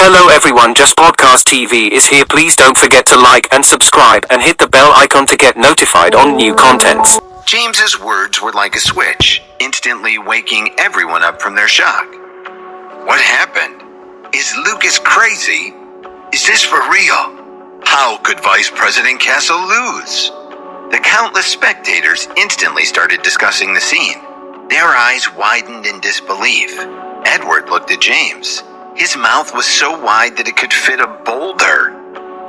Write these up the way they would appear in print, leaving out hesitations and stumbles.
Hello everyone, Just Podcast TV is here. Please don't forget to like and subscribe and hit the bell icon to get notified on new contents. James's words were like a switch, instantly waking everyone up from their shock. What happened? Is Lucas crazy? Is this for real? How could Vice President Castle lose? The countless spectators instantly started discussing the scene. Their eyes widened in disbelief. Edward looked at James. His mouth was so wide that it could fit a boulder.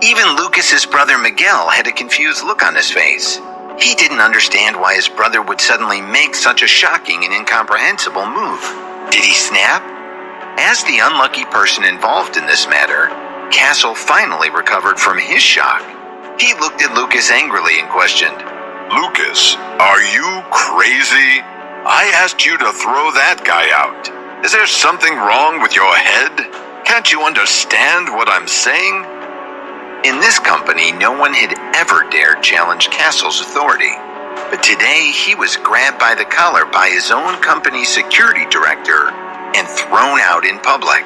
Even Lucas's brother Miguel had a confused look on his face. He didn't understand why his brother would suddenly make such a shocking and incomprehensible move. Did he snap? As the unlucky person involved in this matter, Castle finally recovered from his shock. He looked at Lucas angrily and questioned, Lucas, are you crazy? I asked you to throw that guy out. Is there something wrong with your head? Can't you understand what I'm saying? In this company, no one had ever dared challenge Castle's authority. But today, he was grabbed by the collar by his own company's security director and thrown out in public.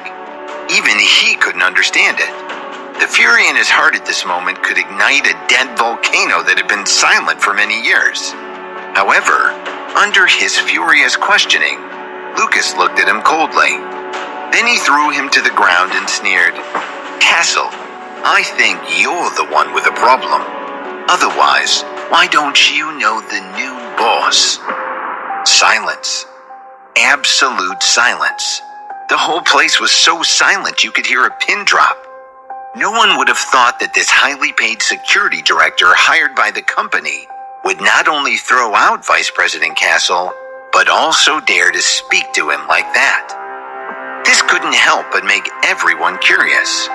Even he couldn't understand it. The fury in his heart at this moment could ignite a dead volcano that had been silent for many years. However, under his furious questioning, Lucas looked at him coldly. Then he threw him to the ground and sneered, Castle, I think you're the one with a problem. Otherwise, why don't you know the new boss? Silence. Absolute silence. The whole place was so silent you could hear a pin drop. No one would have thought that this highly paid security director hired by the company would not only throw out Vice President Castle, but also dare to speak to him like that. This couldn't help but make everyone curious.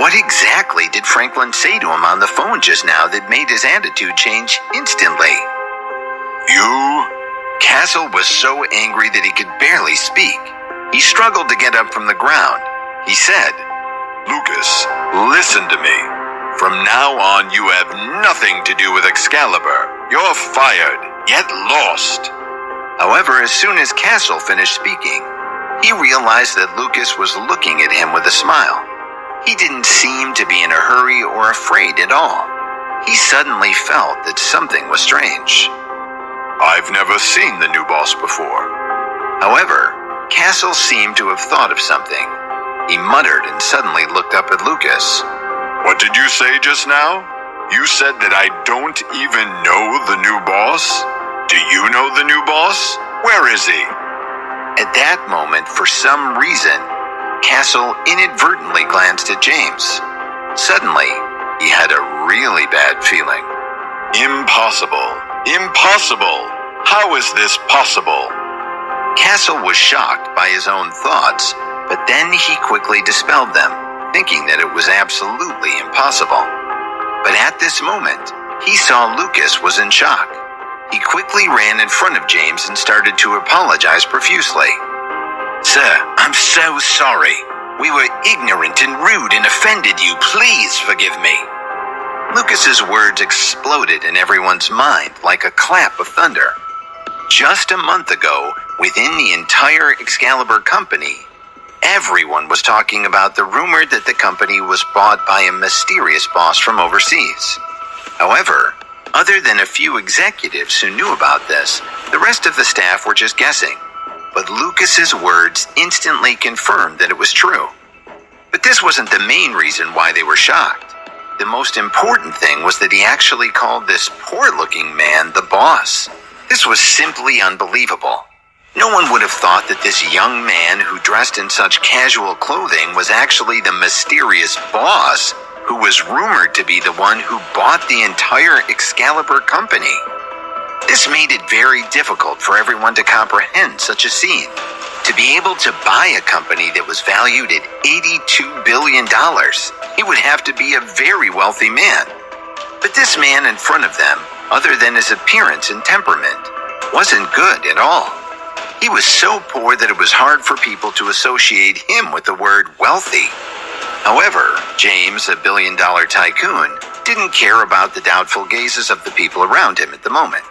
What exactly did Franklin say to him on the phone just now that made his attitude change instantly? You? Castle was so angry that he could barely speak. He struggled to get up from the ground. He said, Lucas, listen to me. From now on, you have nothing to do with Excalibur. You're fired, yet lost. However, as soon as Castle finished speaking, he realized that Lucas was looking at him with a smile. He didn't seem to be in a hurry or afraid at all. He suddenly felt that something was strange. I've never seen the new boss before. However, Castle seemed to have thought of something. He muttered and suddenly looked up at Lucas. What did you say just now? You said that I don't even know the new boss? Do you know the new boss? Where is he? At that moment, for some reason, Castle inadvertently glanced at James. Suddenly, he had a really bad feeling. Impossible. Impossible. How is this possible? Castle was shocked by his own thoughts, but then he quickly dispelled them, thinking that it was absolutely impossible. But at this moment, he saw Lucas was in shock. He quickly ran in front of James and started to apologize profusely. Sir, I'm so sorry. We were ignorant and rude and offended you. Please forgive me. Lucas's words exploded in everyone's mind like a clap of thunder. Just a month ago, within the entire Excalibur company, everyone was talking about the rumor that the company was bought by a mysterious boss from overseas. However, other than a few executives who knew about this, the rest of the staff were just guessing. But Lucas's words instantly confirmed that it was true. But this wasn't the main reason why they were shocked. The most important thing was that he actually called this poor-looking man the boss. This was simply unbelievable. No one would have thought that this young man who dressed in such casual clothing was actually the mysterious boss who was rumored to be the one who bought the entire Excalibur company. This made it very difficult for everyone to comprehend such a scene. To be able to buy a company that was valued at $82 billion, he would have to be a very wealthy man. But this man in front of them, other than his appearance and temperament, wasn't good at all. He was so poor that it was hard for people to associate him with the word wealthy. However, James, a billion-dollar tycoon, didn't care about the doubtful gazes of the people around him at the moment.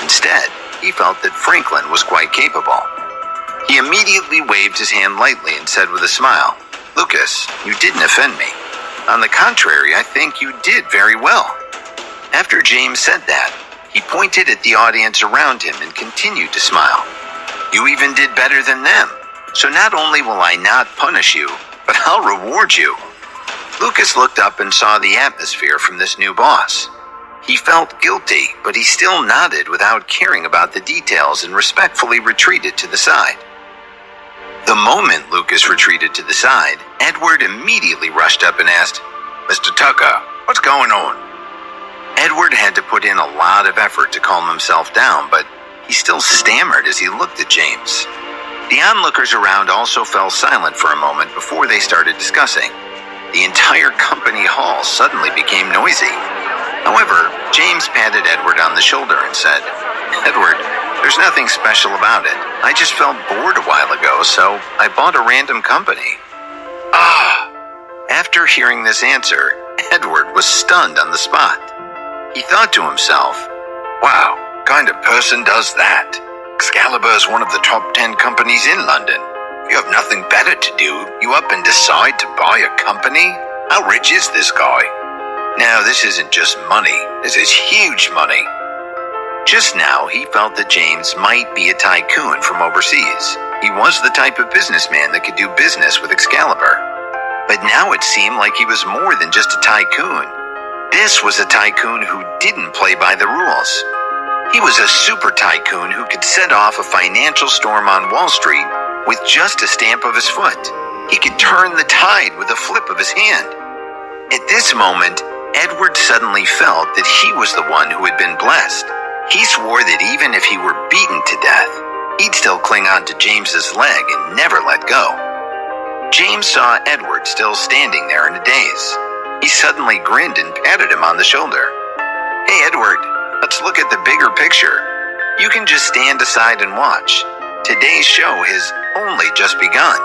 Instead, he felt that Franklin was quite capable. He immediately waved his hand lightly and said with a smile, Lucas, you didn't offend me. On the contrary, I think you did very well. After James said that, he pointed at the audience around him and continued to smile. You even did better than them. So not only will I not punish you, but I'll reward you. Lucas looked up and saw the atmosphere from this new boss. He felt guilty, but he still nodded without caring about the details and respectfully retreated to the side. The moment Lucas retreated to the side, Edward immediately rushed up and asked, Mr. Tucker, what's going on? Edward had to put in a lot of effort to calm himself down, but he still stammered as he looked at James. The onlookers around also fell silent for a moment before they started discussing. The entire company hall suddenly became noisy. However, James patted Edward on the shoulder and said, Edward, there's nothing special about it. I just felt bored a while ago, so I bought a random company. After hearing this answer, Edward was stunned on the spot. He thought to himself, wow, what kind of person does that? Excalibur is one of the top 10 companies in London. If you have nothing better to do, you up and decide to buy a company? How rich is this guy? Now, this isn't just money. This is huge money. Just now, he felt that James might be a tycoon from overseas. He was the type of businessman that could do business with Excalibur. But now it seemed like he was more than just a tycoon. This was a tycoon who didn't play by the rules. He was a super tycoon who could set off a financial storm on Wall Street with just a stamp of his foot. He could turn the tide with a flip of his hand. At this moment, Edward suddenly felt that he was the one who had been blessed. He swore that even if he were beaten to death, he'd still cling on to James's leg and never let go. James saw Edward still standing there in a daze. He suddenly grinned and patted him on the shoulder. Hey, Edward, let's look at the bigger picture. You can just stand aside and watch. Today's show has only just begun.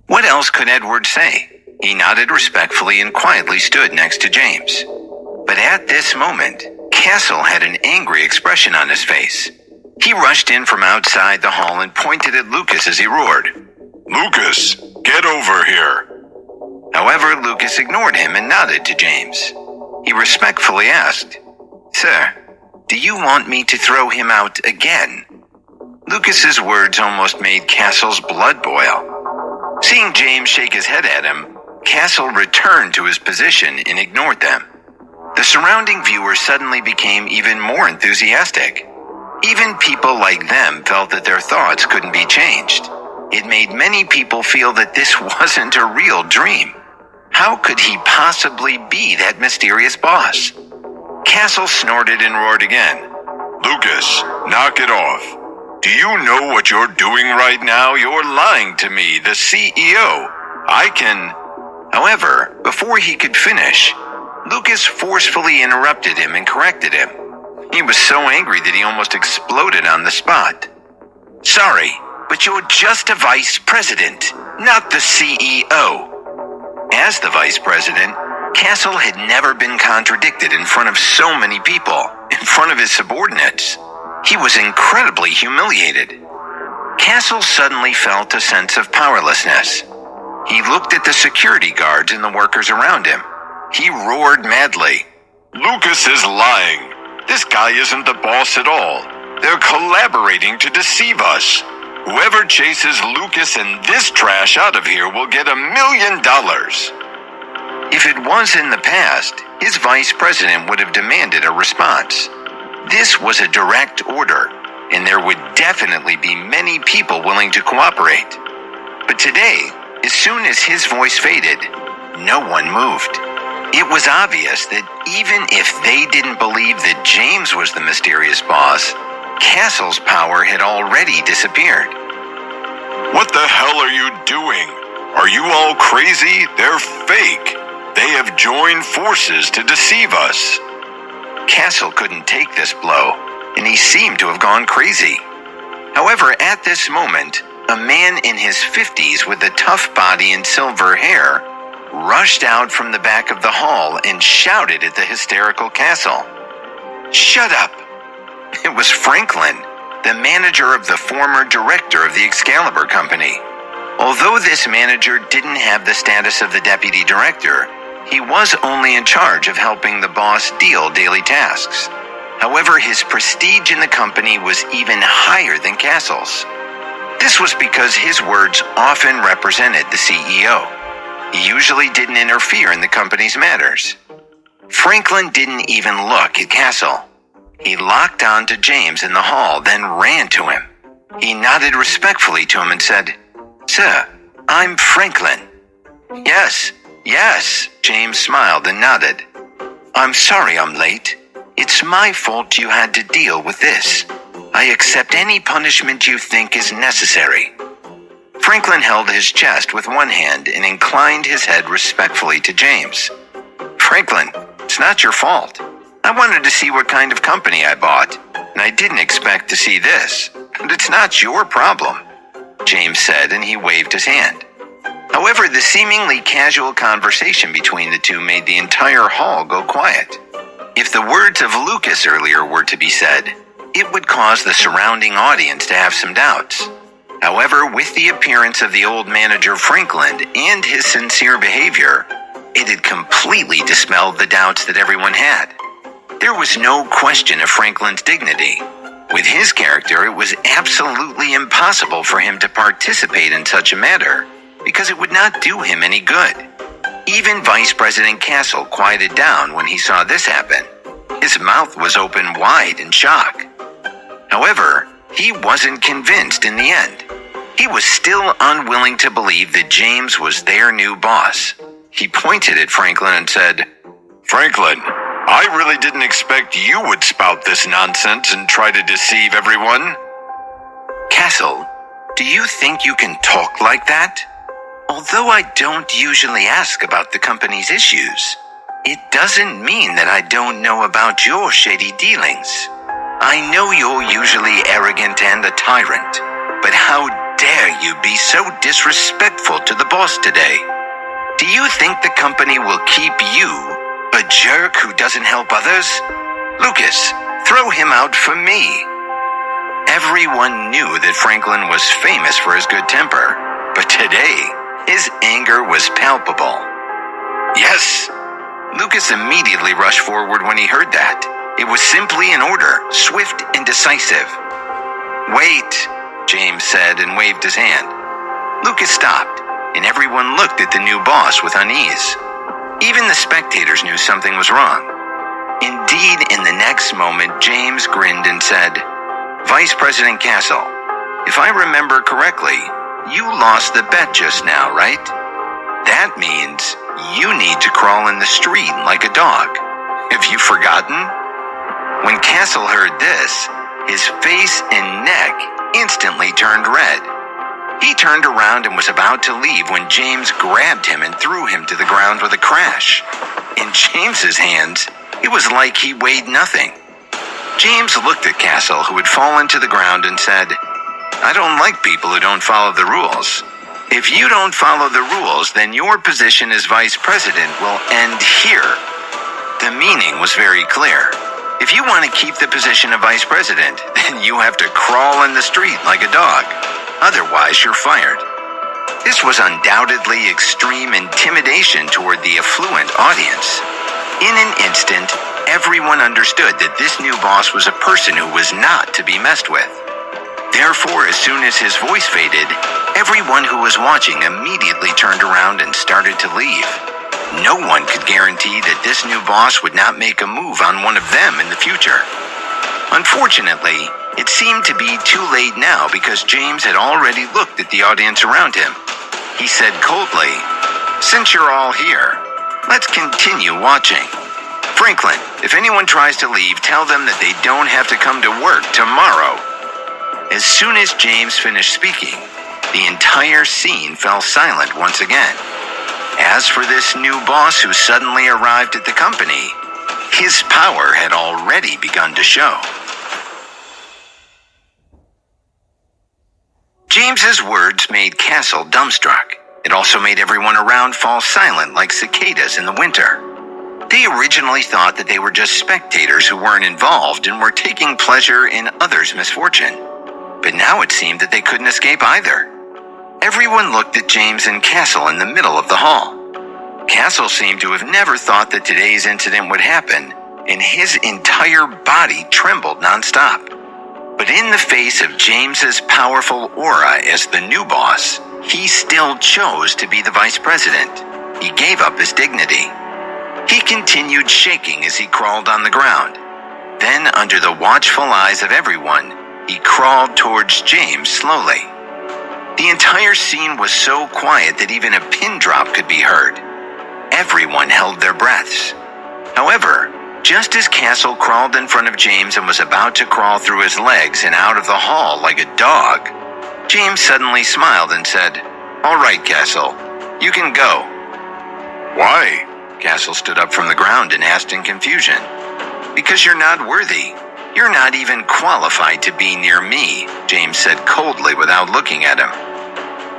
What else could Edward say? He nodded respectfully and quietly stood next to James. But at this moment, Castle had an angry expression on his face. He rushed in from outside the hall and pointed at Lucas as he roared, Lucas, get over here. However, Lucas ignored him and nodded to James. He respectfully asked, Sir, do you want me to throw him out again? Lucas's words almost made Castle's blood boil. Seeing James shake his head at him, Castle returned to his position and ignored them. The surrounding viewers suddenly became even more enthusiastic. Even people like them felt that their thoughts couldn't be changed. It made many people feel that this wasn't a real dream. How could he possibly be that mysterious boss? Castle snorted and roared again. Lucas, knock it off. Do you know what you're doing right now? You're lying to me, the CEO. However, before he could finish, Lucas forcefully interrupted him and corrected him. He was so angry that he almost exploded on the spot. Sorry, but you're just a vice president, not the CEO. As the vice president, Castle had never been contradicted in front of so many people, in front of his subordinates. He was incredibly humiliated. Castle suddenly felt a sense of powerlessness. He looked at the security guards and the workers around him. He roared madly. Lucas is lying. This guy isn't the boss at all. They're collaborating to deceive us. Whoever chases Lucas and this trash out of here will get $1 million. If it was in the past, his vice president would have demanded a response. This was a direct order, and there would definitely be many people willing to cooperate. But today, as soon as his voice faded, no one moved. It was obvious that even if they didn't believe that James was the mysterious boss, Castle's power had already disappeared. What the hell are you doing? Are you all crazy? They're fake. They have joined forces to deceive us. Castle couldn't take this blow, and he seemed to have gone crazy. However, at this moment, a man in his 50s with a tough body and silver hair rushed out from the back of the hall and shouted at the hysterical Castle. Shut up! It was Franklin. the manager of the former director of the Excalibur Company. Although this manager didn't have the status of the deputy director, he was only in charge of helping the boss deal daily tasks. However, his prestige in the company was even higher than Castle's. This was because his words often represented the CEO. He usually didn't interfere in the company's matters. Franklin didn't even look at Castle. He locked on to James in the hall, then ran to him. He nodded respectfully to him and said, "Sir, I'm Franklin." Yes, James smiled and nodded. "I'm sorry I'm late. It's my fault you had to deal with this. I accept any punishment you think is necessary." Franklin held his chest with one hand and inclined his head respectfully to James. "Franklin, it's not your fault. I wanted to see what kind of company I bought, and I didn't expect to see this. But it's not your problem," James said, and he waved his hand. However, the seemingly casual conversation between the two made the entire hall go quiet. If the words of Lucas earlier were to be said, it would cause the surrounding audience to have some doubts. However, with the appearance of the old manager Franklin and his sincere behavior, it had completely dispelled the doubts that everyone had. There was no question of Franklin's dignity. With his character, it was absolutely impossible for him to participate in such a matter, because it would not do him any good. Even Vice President Castle quieted down when he saw this happen. His mouth was open wide in shock. However, he wasn't convinced in the end. He was still unwilling to believe that James was their new boss. He pointed at Franklin and said, Franklin, I really didn't expect you would spout this nonsense and try to deceive everyone. "Castle, do you think you can talk like that? Although I don't usually ask about the company's issues, it doesn't mean that I don't know about your shady dealings. I know you're usually arrogant and a tyrant, but how dare you be so disrespectful to the boss today? Do you think the company will keep you, a jerk who doesn't help others? Lucas, throw him out for me." Everyone knew that Franklin was famous for his good temper, but today, his anger was palpable. "Yes!" Lucas immediately rushed forward when he heard that. It was simply an order, swift and decisive. "Wait," James said and waved his hand. Lucas stopped, and everyone looked at the new boss with unease. Even the spectators knew something was wrong. Indeed, in the next moment, James grinned and said, "Vice President Castle, if I remember correctly, you lost the bet just now, right? That means you need to crawl in the street like a dog. Have you forgotten?" When Castle heard this, his face and neck instantly turned red. He turned around and was about to leave when James grabbed him and threw him to the ground with a crash. In James's hands, it was like he weighed nothing. James looked at Castle, who had fallen to the ground, and said, "I don't like people who don't follow the rules. If you don't follow the rules, then your position as vice president will end here." The meaning was very clear. If you want to keep the position of vice president, then you have to crawl in the street like a dog. Otherwise, you're fired. This was undoubtedly extreme intimidation toward the affluent audience. In an instant, everyone understood that this new boss was a person who was not to be messed with. Therefore, as soon as his voice faded, everyone who was watching immediately turned around and started to leave. No one could guarantee that this new boss would not make a move on one of them in the future. Unfortunately, it seemed to be too late now because James had already looked at the audience around him. He said coldly, "Since you're all here, let's continue watching. Franklin, if anyone tries to leave, tell them that they don't have to come to work tomorrow." As soon as James finished speaking, the entire scene fell silent once again. As for this new boss who suddenly arrived at the company, his power had already begun to show. James's words made Castle dumbstruck. It also made everyone around fall silent like cicadas in the winter. They originally thought that they were just spectators who weren't involved and were taking pleasure in others' misfortune. but now it seemed that they couldn't escape either. Everyone looked at James and Castle in the middle of the hall. Castle seemed to have never thought that today's incident would happen, and his entire body trembled nonstop. But in the face of James's powerful aura as the new boss, he still chose to be the vice president. He gave up his dignity. He continued shaking as he crawled on the ground. Then, under the watchful eyes of everyone, he crawled towards James slowly. The entire scene was so quiet that even a pin drop could be heard. Everyone held their breaths. However, just as Castle crawled in front of James and was about to crawl through his legs and out of the hall like a dog, James suddenly smiled and said, "All right, Castle, you can go." Why? Castle stood up from the ground and asked in confusion. "Because you're not worthy. You're not even qualified to be near me," James said coldly without looking at him.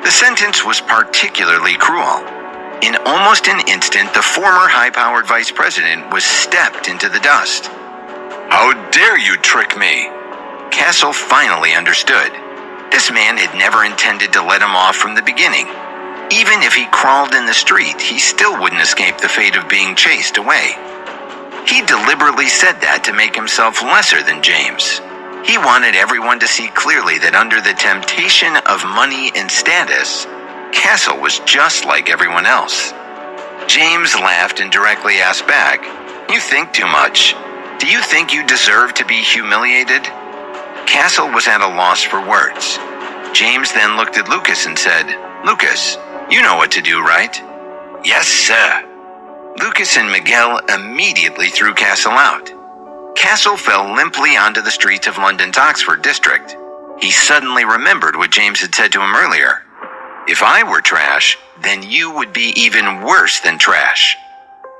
The sentence was particularly cruel. In almost an instant, the former high-powered vice president was stepped into the dust. How dare you trick me? Castle finally understood. This man had never intended to let him off from the beginning. Even if he crawled in the street, he still wouldn't escape the fate of being chased away. He deliberately said that to make himself lesser than James. He wanted everyone to see clearly that under the temptation of money and status, Castle was just like everyone else. James laughed and directly asked back, "You think too much. Do you think you deserve to be humiliated?" Castle was at a loss for words. James then looked at Lucas and said, "Lucas, you know what to do, right?" "Yes, sir." Lucas and Miguel immediately threw Castle out. Castle fell limply onto the streets of London's Oxford district. He suddenly remembered what James had said to him earlier. "If I were trash, then you would be even worse than trash."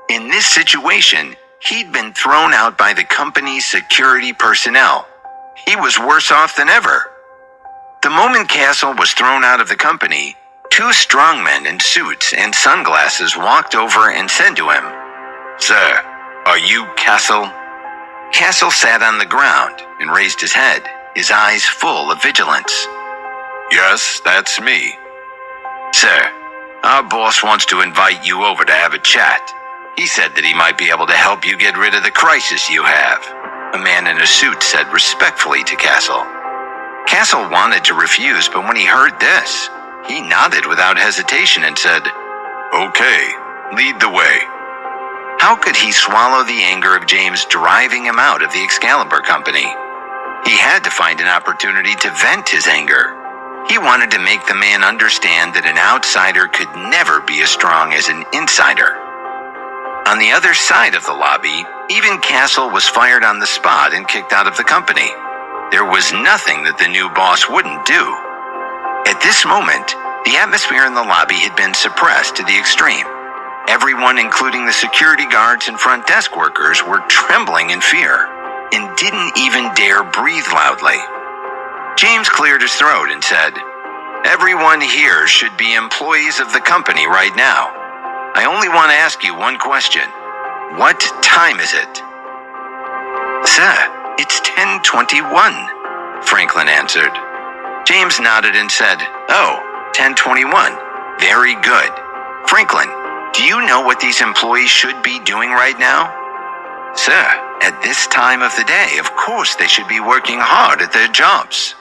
In this situation, he'd been thrown out by the company's security personnel. He was worse off than ever. The moment Castle was thrown out of the company, two strongmen in suits and sunglasses walked over and said to him, "Sir, are you Castle?" Castle sat on the ground and raised his head, his eyes full of vigilance. Yes, that's me. "Sir, our boss wants to invite you over to have a chat. He said that he might be able to help you get rid of the crisis you have," a man in a suit said respectfully to Castle. Castle wanted to refuse, but when he heard this, he nodded without hesitation and said, Okay, lead the way. How could he swallow the anger of James driving him out of the Excalibur Company? He had to find an opportunity to vent his anger. He wanted to make the man understand that an outsider could never be as strong as an insider. On the other side of the lobby, even Castle was fired on the spot and kicked out of the company. There was nothing that the new boss wouldn't do. At this moment, the atmosphere in the lobby had been suppressed to the extreme. Everyone, including the security guards and front desk workers, were trembling in fear and didn't even dare breathe loudly. James cleared his throat and said, "Everyone here should be employees of the company right now. I only want to ask you one question. What time is it?" "Sir, it's 10:21, Franklin answered. James nodded and said, "Oh, 10:21. Very good. Franklin, do you know what these employees should be doing right now?" "Sir, at this time of the day, of course they should be working hard at their jobs,"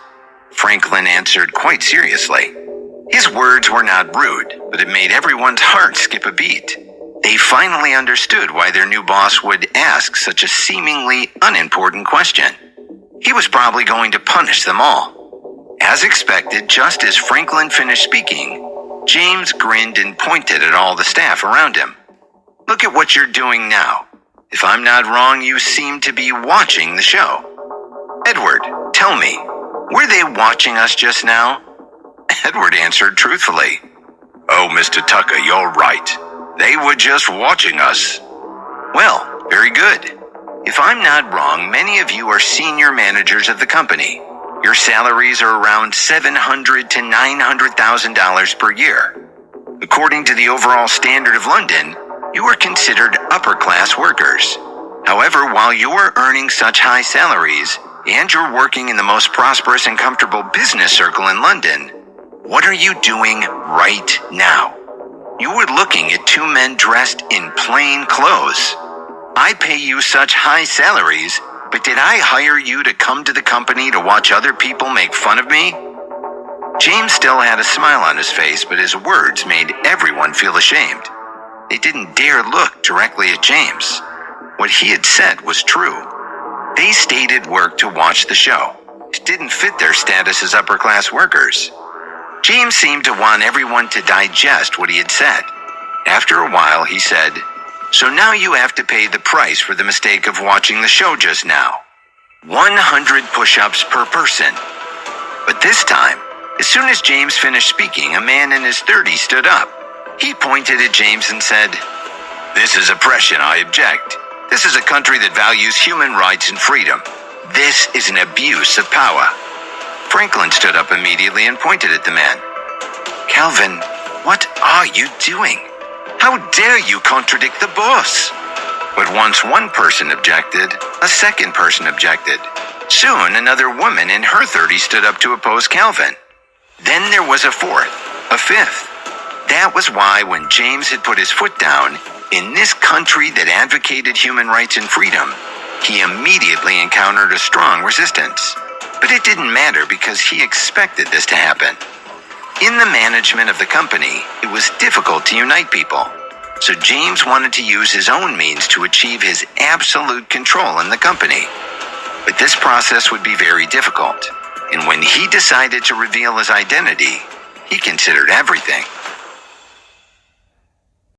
Franklin answered quite seriously. His words were not rude, but it made everyone's heart skip a beat. They finally understood why their new boss would ask such a seemingly unimportant question. He was probably going to punish them all. As expected, just as Franklin finished speaking, James grinned and pointed at all the staff around him. "Look at what you're doing now. If I'm not wrong, you seem to be watching the show. Edward, tell me, were they watching us just now?" Edward answered truthfully, "Oh, Mr. Tucker, you're right. They were just watching us." "Well, very good. If I'm not wrong, many of you are senior managers of the company. Your salaries are around $700,000 to $900,000 per year. According to the overall standard of London, you are considered upper-class workers. However, while you're earning such high salaries, and you're working in the most prosperous and comfortable business circle in London. What are you doing right now? You were looking at two men dressed in plain clothes. I pay you such high salaries, but did I hire you to come to the company to watch other people make fun of me? James still had a smile on his face, but his words made everyone feel ashamed. They didn't dare look directly at James. What he had said was true. They stayed at work to watch the show. It didn't fit their status as upper-class workers. James seemed to want everyone to digest what he had said. After a while, he said, "So now you have to pay the price for the mistake of watching the show just now. 100 push-ups per person." But this time, as soon as James finished speaking, a man in his 30s stood up. He pointed at James and said, "This is oppression, I object. This is a country that values human rights and freedom. This is an abuse of power." Franklin stood up immediately and pointed at the man. "Calvin, what are you doing? How dare you contradict the boss?" But once one person objected, a second person objected. Soon, another woman in her 30s stood up to oppose Calvin. Then there was a fourth, a fifth. That was why when James had put his foot down, in this country that advocated human rights and freedom, he immediately encountered a strong resistance. But it didn't matter because he expected this to happen. In the management of the company, it was difficult to unite people. So James wanted to use his own means to achieve his absolute control in the company. But this process would be very difficult. And when he decided to reveal his identity, he considered everything.